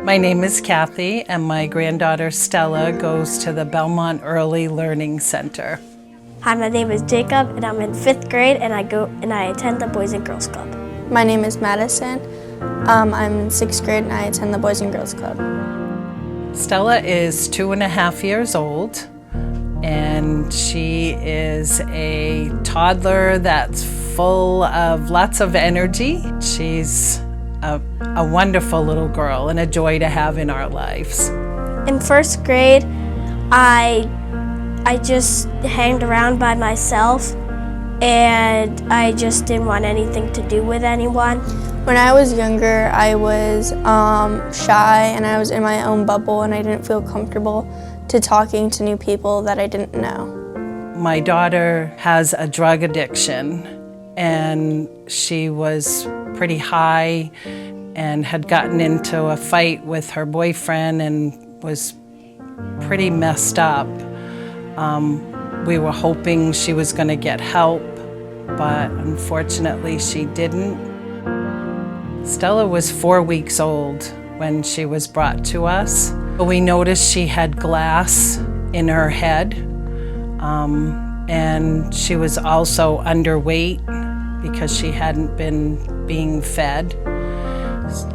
My name is Kathy, and my granddaughter Stella goes to the Belmont Early Learning Center. Hi, my name is Jacob, and I'm in 5th grade, and I attend the Boys and Girls Club. My name is Madison. I'm in 6th grade, and I attend the Boys and Girls Club. Stella is 2.5 years old, and she is a toddler that's full of lots of energy. She's a wonderful little girl and a joy to have in our lives. In 1st grade, I just hanged around by myself, and I just didn't want anything to do with anyone. When I was younger, I was shy, and I was in my own bubble, and I didn't feel comfortable to talking to new people that I didn't know. My daughter has a drug addiction, and she was pretty high and had gotten into a fight with her boyfriend and was pretty messed up. We were hoping she was going to get help, but unfortunately she didn't. Stella was 4 weeks old when she was brought to us. We noticed she had glass in her head, and she was also underweight because she hadn't been being fed,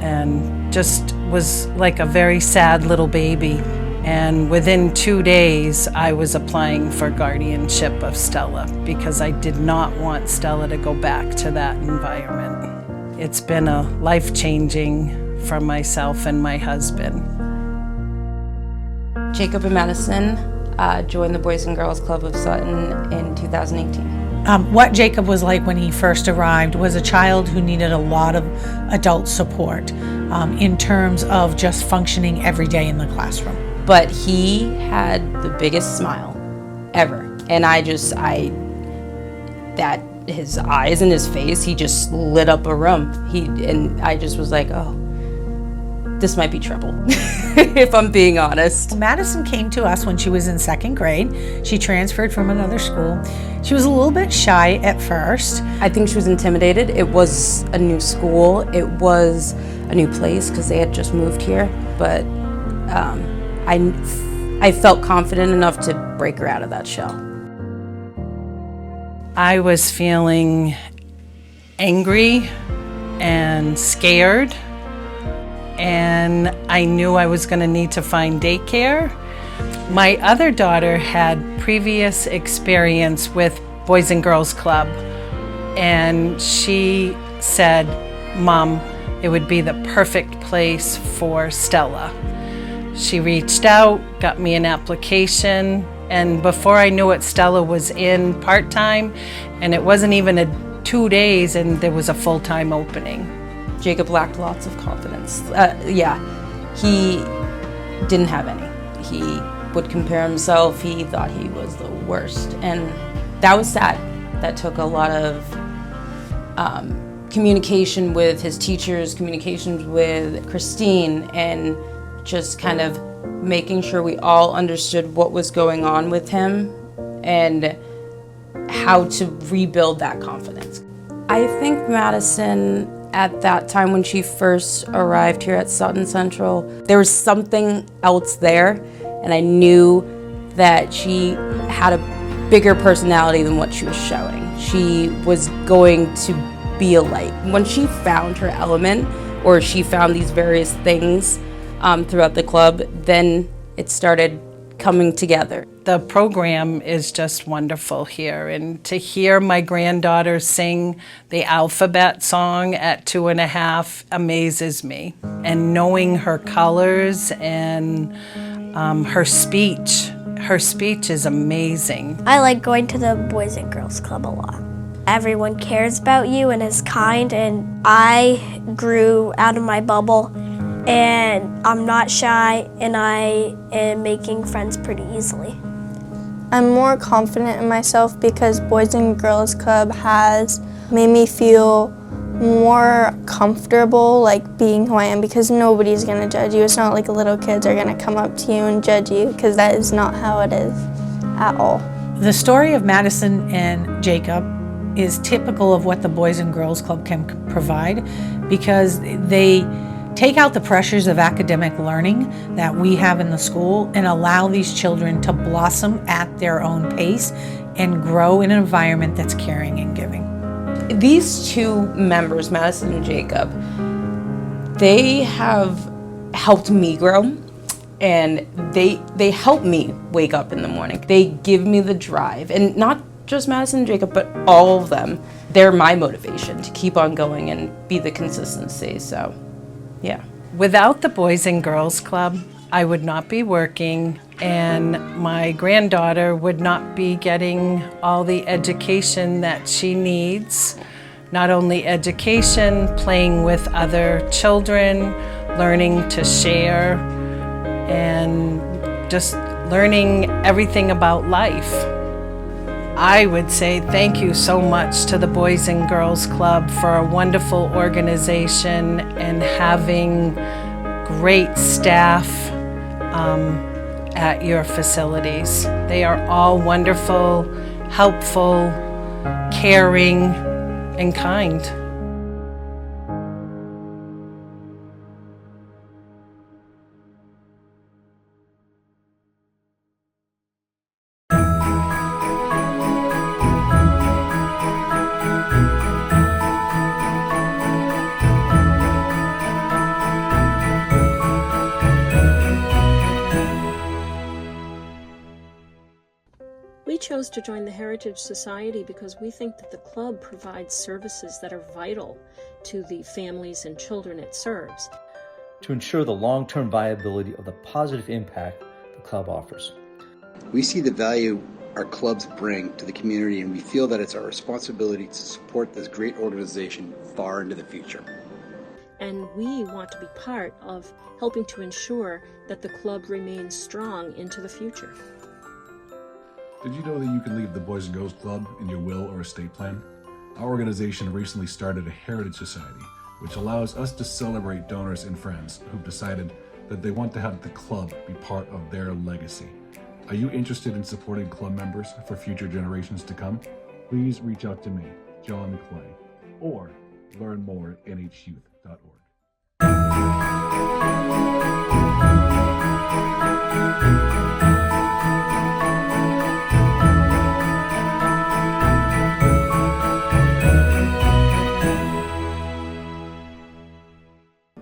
and just was like a very sad little baby. And within 2 days, I was applying for guardianship of Stella because I did not want Stella to go back to that environment. It's been a life-changing for myself and my husband. Jacob and Madison joined the Boys and Girls Club of Sutton in 2018. What Jacob was like when he first arrived was a child who needed a lot of adult support in terms of just functioning every day in the classroom. But he had the biggest smile ever. And that his eyes and his face, he just lit up a room. And I just was like, oh, this might be trouble, if I'm being honest. Madison came to us when she was in 2nd grade. She transferred from another school. She was a little bit shy at first. I think she was intimidated. It was a new school. It was a new place because they had just moved here. But I felt confident enough to break her out of that shell. I was feeling angry and scared, and I knew I was going to need to find daycare. My other daughter had previous experience with Boys and Girls Club, and she said, "Mom, it would be the perfect place for Stella." She reached out, got me an application, and before I knew it, Stella was in part-time, and it wasn't even 2 days, and there was a full-time opening. Jacob lacked lots of confidence. He didn't have any. He would compare himself. He thought he was the worst, and that was sad. That took a lot of communication with his teachers, communications with Christine, and just kind of making sure we all understood what was going on with him and how to rebuild that confidence. I think Madison, at that time when she first arrived here at Sutton Central, there was something else there, and I knew that she had a bigger personality than what she was showing. She was going to be a light. When she found her element, or she found these various things throughout the club, then it started coming together. The program is just wonderful here, and to hear my granddaughter sing the alphabet song at 2.5 amazes me. And knowing her colors and her speech is amazing. I like going to the Boys and Girls Club a lot. Everyone cares about you and is kind, and I grew out of my bubble, and I'm not shy, and I am making friends pretty easily. I'm more confident in myself because Boys and Girls Club has made me feel more comfortable like being who I am, because nobody's going to judge you. It's not like little kids are going to come up to you and judge you, because that is not how it is at all. The story of Madison and Jacob is typical of what the Boys and Girls Club can provide, because they take out the pressures of academic learning that we have in the school and allow these children to blossom at their own pace and grow in an environment that's caring and giving. These two members, Madison and Jacob, they have helped me grow, and they help me wake up in the morning. They give me the drive, and not just Madison and Jacob, but all of them. They're my motivation to keep on going and be the consistency, so yeah. Without the Boys and Girls Club, I would not be working, and my granddaughter would not be getting all the education that she needs. Not only education, playing with other children, learning to share, and just learning everything about life. I would say thank you so much to the Boys and Girls Club for a wonderful organization and having great staff at your facilities. They are all wonderful, helpful, caring, and kind. We chose to join the Heritage Society because we think that the club provides services that are vital to the families and children it serves. To ensure the long-term viability of the positive impact the club offers. We see the value our clubs bring to the community, and we feel that it's our responsibility to support this great organization far into the future. And we want to be part of helping to ensure that the club remains strong into the future. Did you know that you can leave the Boys and Girls Club in your will or estate plan? Our organization recently started a Heritage Society, which allows us to celebrate donors and friends who've decided that they want to have the club be part of their legacy. Are you interested in supporting club members for future generations to come? Please reach out to me, John Clay, or learn more at nhyouth.org.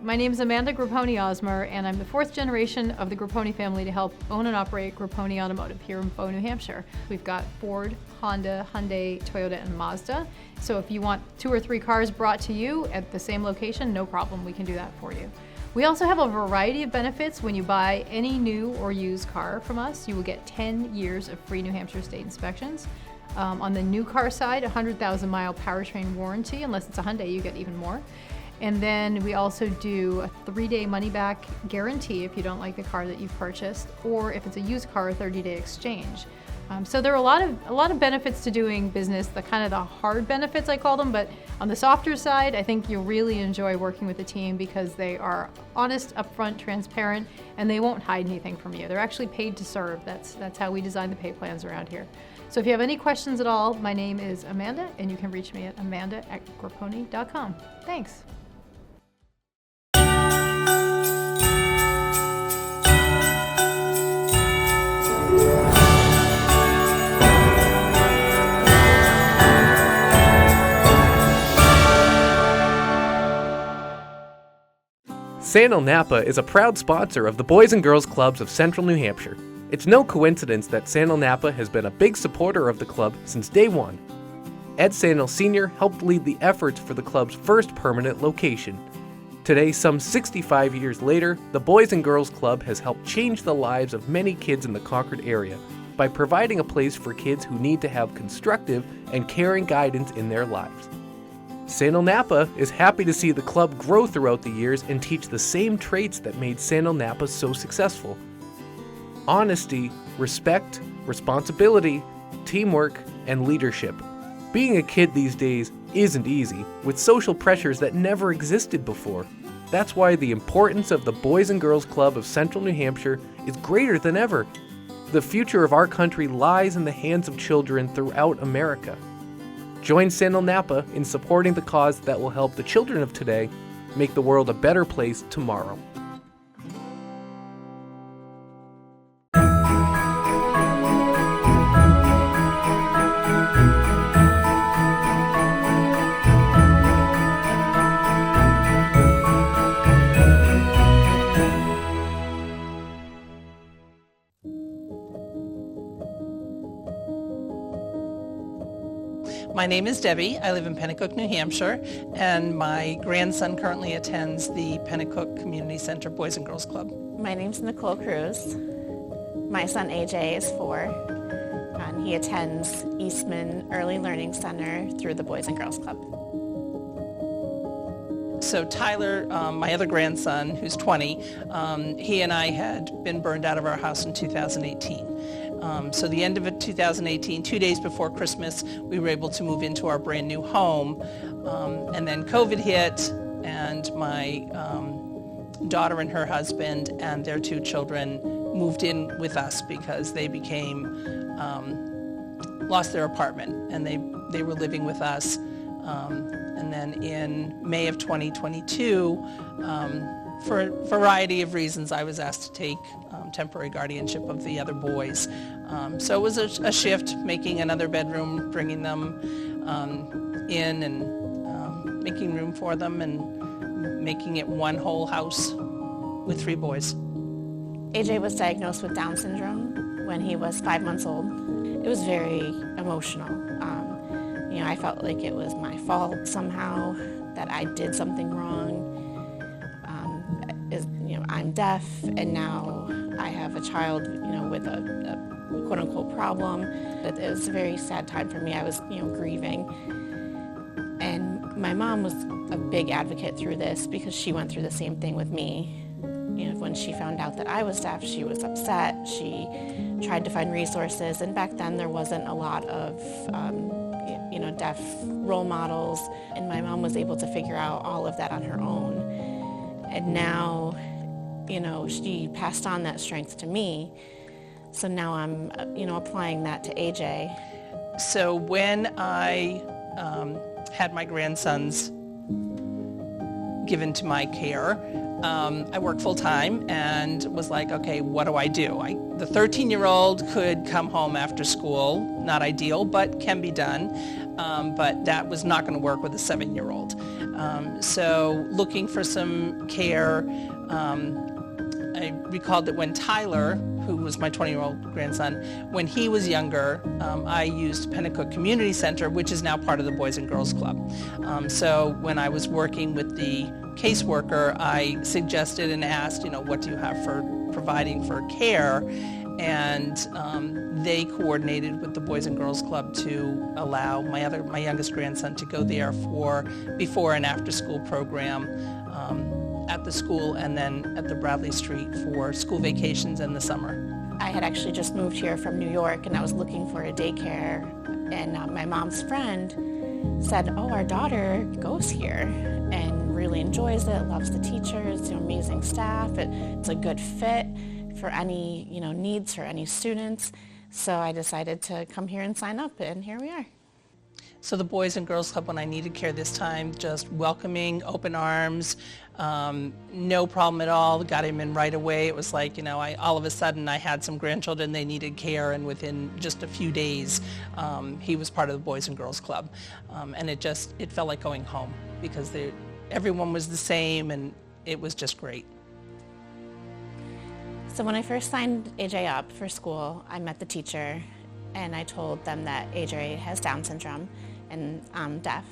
My name is Amanda Grapponi-Osmer, and I'm the fourth generation of the Grapponi family to help own and operate Grapponi Automotive here in Bow, New Hampshire. We've got Ford, Honda, Hyundai, Toyota, and Mazda. So if you want 2 or 3 cars brought to you at the same location, no problem, we can do that for you. We also have a variety of benefits. When you buy any new or used car from us, you will get 10 years of free New Hampshire state inspections. On the new car side, a 100,000-mile powertrain warranty. Unless it's a Hyundai, you get even more. And then we also do a 3-day money-back guarantee if you don't like the car that you've purchased, or if it's a used car, a 30-day exchange. So there are a lot of benefits to doing business, the kind of the hard benefits I call them, but on the softer side, I think you'll really enjoy working with the team because they are honest, upfront, transparent, and they won't hide anything from you. They're actually paid to serve. That's how we design the pay plans around here. So if you have any questions at all, my name is Amanda, and you can reach me at amanda@grapponi.com. Thanks. Sandal Napa is a proud sponsor of the Boys and Girls Clubs of Central New Hampshire. It's no coincidence that Sandal Napa has been a big supporter of the club since day one. Ed Sandal Sr. helped lead the efforts for the club's first permanent location. Today, some 65 years later, the Boys and Girls Club has helped change the lives of many kids in the Concord area by providing a place for kids who need to have constructive and caring guidance in their lives. Sandal Napa is happy to see the club grow throughout the years and teach the same traits that made Sandal Napa so successful. Honesty, respect, responsibility, teamwork, and leadership. Being a kid these days isn't easy, with social pressures that never existed before. That's why the importance of the Boys and Girls Club of Central New Hampshire is greater than ever. The future of our country lies in the hands of children throughout America. Join Sandal Napa in supporting the cause that will help the children of today make the world a better place tomorrow. My name is Debbie. I live in Pennacook, New Hampshire, and my grandson currently attends the Pennacook Community Center Boys and Girls Club. My name's Nicole Cruz. My son AJ is 4, and he attends Eastman Early Learning Center through the Boys and Girls Club. So Tyler, my other grandson, who's 20, he and I had been burned out of our house in 2018. So the end of 2018, 2 days before Christmas, we were able to move into our brand new home. And then COVID hit, and my daughter and her husband and their 2 children moved in with us because they lost their apartment, and they were living with us. And then in May of 2022, for a variety of reasons, I was asked to take temporary guardianship of the other boys. So it was a shift, making another bedroom, bringing them in and making room for them and making it one whole house with 3 boys. AJ was diagnosed with Down syndrome when he was 5 months old. It was very emotional. I felt like it was my fault somehow, that I did something wrong. I'm deaf, and now I have a child, with a quote-unquote problem. It was a very sad time for me. I was, grieving. And my mom was a big advocate through this because she went through the same thing with me. When she found out that I was deaf, she was upset. She tried to find resources, and back then there wasn't a lot of deaf role models, and my mom was able to figure out all of that on her own. And now, she passed on that strength to me, so now I'm, applying that to AJ. So when I had my grandsons given to my care, I worked full-time and was like, okay, what do I do? The 13-year-old could come home after school, not ideal, but can be done. But that was not going to work with a 7-year-old. So looking for some care, I recalled that when Tyler, who was my 20-year-old grandson, when he was younger, I used Pennacook Community Center, which is now part of the Boys and Girls Club. So when I was working with the caseworker, I suggested and asked, what do you have for providing for care? And they coordinated with the Boys and Girls Club to allow my youngest grandson to go there for before and after school program at the school, and then at the Bradley Street for school vacations in the summer. I had actually just moved here from New York, and I was looking for a daycare, and my mom's friend said, oh, our daughter goes here and really enjoys it, loves the teachers, amazing staff, it's a good fit for any needs for any students. So I decided to come here and sign up, and here we are. So the Boys and Girls Club, when I needed care this time, just welcoming, open arms, no problem at all, got him in right away. It was like, all of a sudden I had some grandchildren, they needed care, and within just a few days, he was part of the Boys and Girls Club. And it felt like going home because everyone was the same, and it was just great. So when I first signed AJ up for school, I met the teacher, and I told them that AJ has Down syndrome and I'm deaf.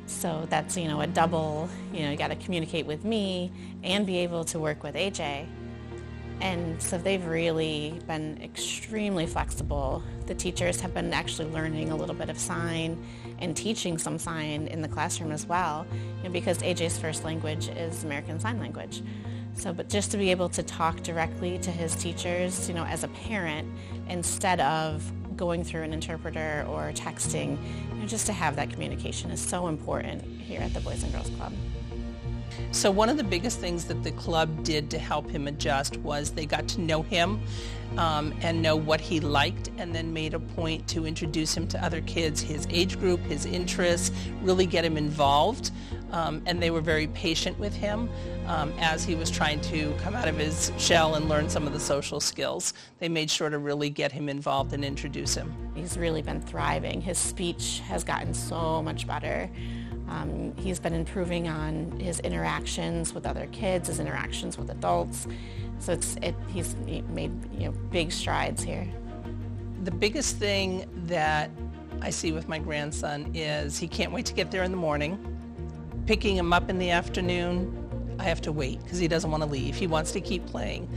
So that's, a double, you got to communicate with me and be able to work with AJ. And so they've really been extremely flexible. The teachers have been actually learning a little bit of sign and teaching some sign in the classroom as well, because AJ's first language is American Sign Language. So, but just to be able to talk directly to his teachers, as a parent, instead of going through an interpreter or texting, just to have that communication is so important here at the Boys and Girls Club. So one of the biggest things that the club did to help him adjust was they got to know him and know what he liked, and then made a point to introduce him to other kids, his age group, his interests, really get him involved. And they were very patient with him as he was trying to come out of his shell and learn some of the social skills. They made sure to really get him involved and introduce him. He's really been thriving. His speech has gotten so much better. He's been improving on his interactions with other kids, his interactions with adults. So he's made big strides here. The biggest thing that I see with my grandson is he can't wait to get there in the morning. Picking him up in the afternoon, I have to wait because he doesn't want to leave. He wants to keep playing.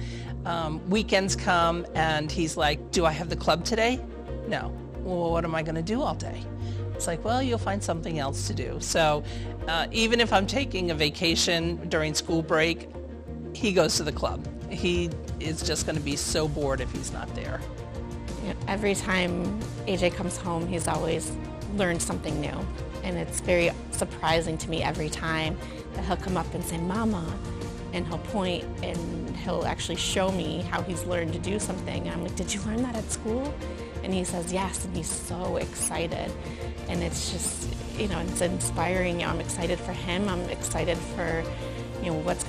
Weekends come and he's like, do I have the club today? No. Well, what am I going to do all day? It's like, well, you'll find something else to do. So even if I'm taking a vacation during school break, he goes to the club. He is just going to be so bored if he's not there. Every time AJ comes home, he's always learned something new. And it's very surprising to me every time that he'll come up and say, Mama, and he'll point and he'll actually show me how he's learned to do something. And I'm like, did you learn that at school? And he says, yes, and he's so excited. And it's just, it's inspiring. I'm excited for him. I'm excited for, what's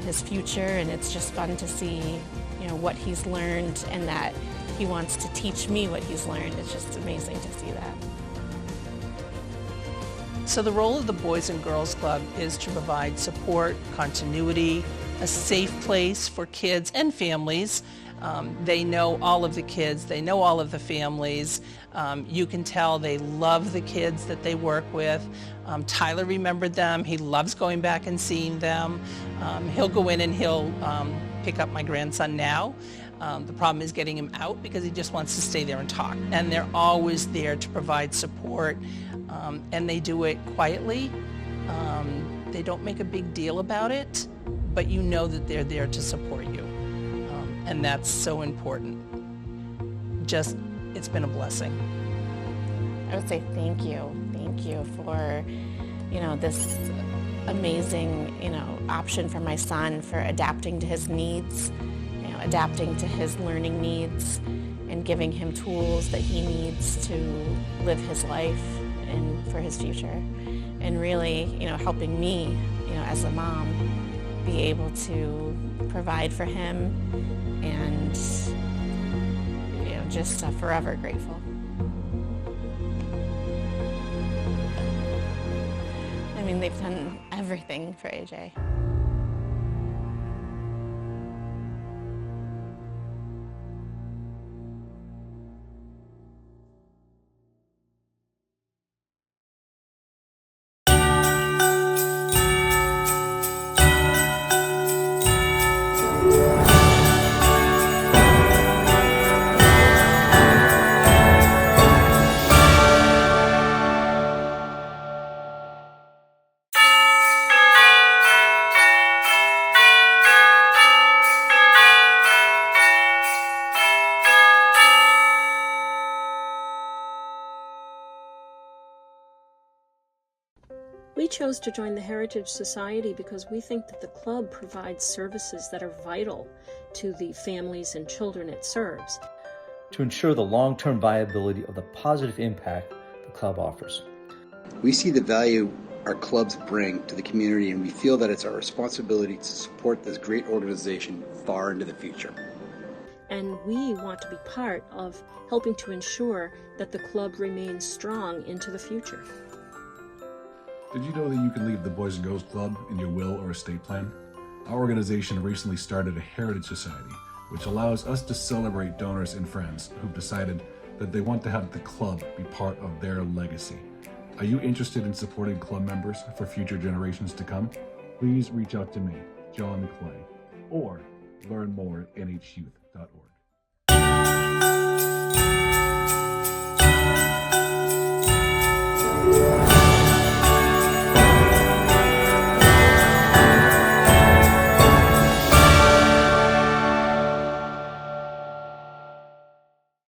his future, and it's just fun to see, what he's learned and that he wants to teach me what he's learned. It's just amazing to see that. So the role of the Boys and Girls Club is to provide support, continuity, a safe place for kids and families. They know all of the kids, they know all of the families. You can tell they love the kids that they work with. Tyler remembered them. He loves going back and seeing them. He'll go in and he'll pick up my grandson now. The problem is getting him out because he just wants to stay there and talk. And they're always there to provide support, and they do it quietly. They don't make a big deal about it, but you know that they're there to support you. And that's so important. It's been a blessing. I would say thank you for, this amazing, option for my son, for adapting to his needs, adapting to his learning needs, and giving him tools that he needs to live his life and for his future. And really, helping me, as a mom, be able to provide for him, and just forever grateful. I mean, they've done everything for AJ. We chose to join the Heritage Society because we think that the club provides services that are vital to the families and children it serves. To ensure the long-term viability of the positive impact the club offers. We see the value our clubs bring to the community, and we feel that it's our responsibility to support this great organization far into the future. And we want to be part of helping to ensure that the club remains strong into the future. Did you know that you can leave the Boys and Girls Club in your will or estate plan? Our organization recently started a Heritage Society, which allows us to celebrate donors and friends who've decided that they want to have the club be part of their legacy. Are you interested in supporting club members for future generations to come? Please reach out to me, John Clay, or learn more at nhyouth.org.